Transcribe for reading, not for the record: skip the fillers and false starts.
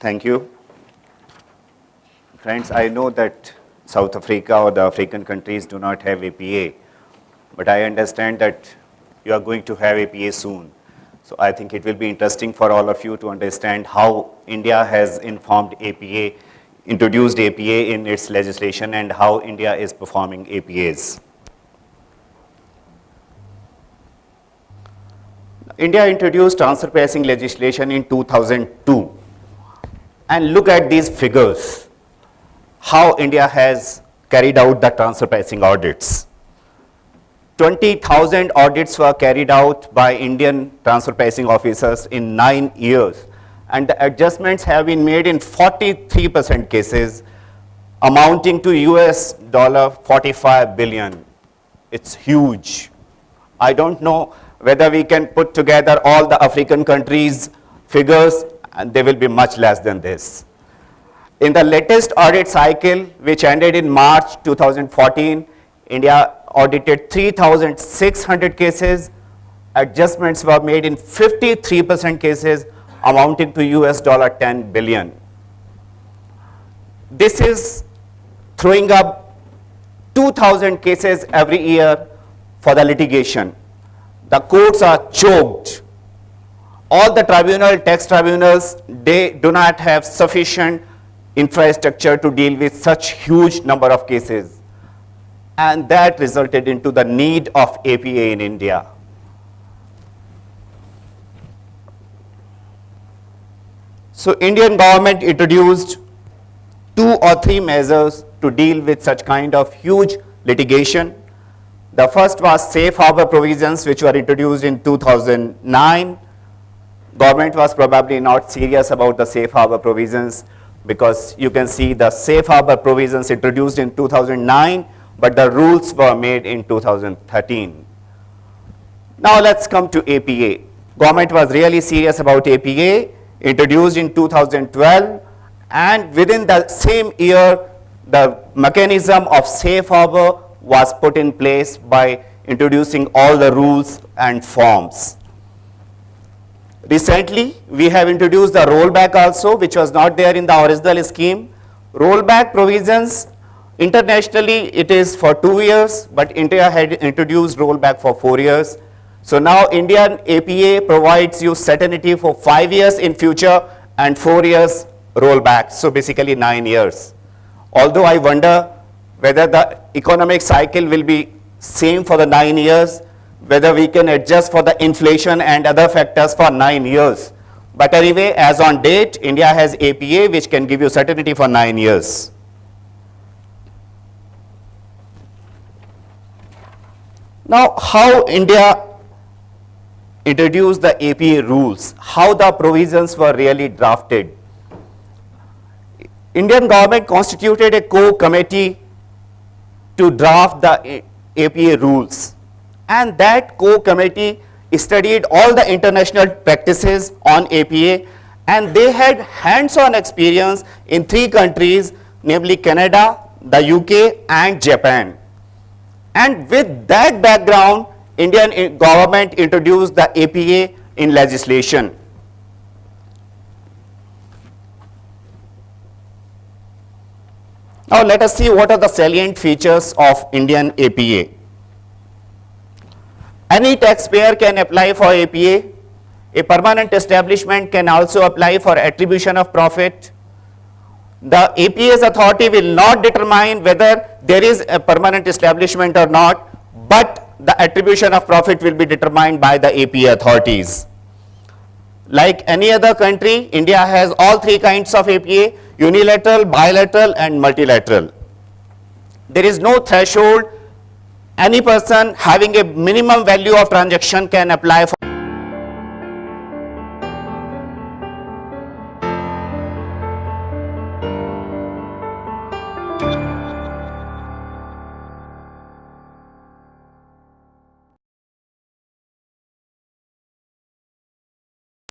Thank you. Friends, I know that South Africa or the African countries do not have APA, but I understand that you are going to have APA soon. So I think it will be interesting for all of you to understand how India has informed APA, introduced APA in its legislation, and how India is performing APAs. India introduced transfer pricing legislation in 2002. And look at these figures, how India has carried out the transfer pricing audits. 20,000 audits were carried out by Indian transfer pricing officers in 9 years. And the adjustments have been made in 43% cases, amounting to US $45 billion. It's huge. I don't know whether we can put together all the African countries' figures, and they will be much less than this. In the latest audit cycle, which ended in March 2014, India audited 3,600 cases. Adjustments were made in 53% cases, amounting to US $10 billion. This is throwing up 2,000 cases every year for the litigation. The courts are choked. All the tax tribunals, they do not have sufficient infrastructure to deal with such huge number of cases. And that resulted into the need of APA in India. So Indian government introduced 2 or 3 measures to deal with such kind of huge litigation. The first was safe harbor provisions, which were introduced in 2009. Government was probably not serious about the safe harbor provisions, because you can see the safe harbor provisions introduced in 2009, but the rules were made in 2013. Now let's come to APA. Government was really serious about APA, introduced in 2012, and within the same year, the mechanism of safe harbor was put in place by introducing all the rules and forms. Recently, we have introduced the rollback also, which was not there in the original scheme. Rollback provisions, internationally it is for 2 years, but India had introduced rollback for 4 years. So now Indian APA provides you certainty for 5 years in future and 4 years rollback, so basically 9 years. Although I wonder whether the economic cycle will be same for the 9 years, whether we can adjust for the inflation and other factors for 9 years. But anyway, as on date, India has APA, which can give you certainty for 9 years. Now, how India introduced the APA rules, how the provisions were really drafted. Indian government constituted a core committee to draft the APA rules. And that core committee studied all the international practices on APA, and they had hands-on experience in 3 countries, namely Canada, the UK, and Japan. And with that background, Indian government introduced the APA in legislation. Now let us see what are the salient features of Indian APA. Any taxpayer can apply for APA. A permanent establishment can also apply for attribution of profit. The APA's authority will not determine whether there is a permanent establishment or not, but the attribution of profit will be determined by the APA authorities. Like any other country, India has all 3 kinds of APA: unilateral, bilateral, and multilateral. There is no threshold. Any person having a minimum value of transaction can apply for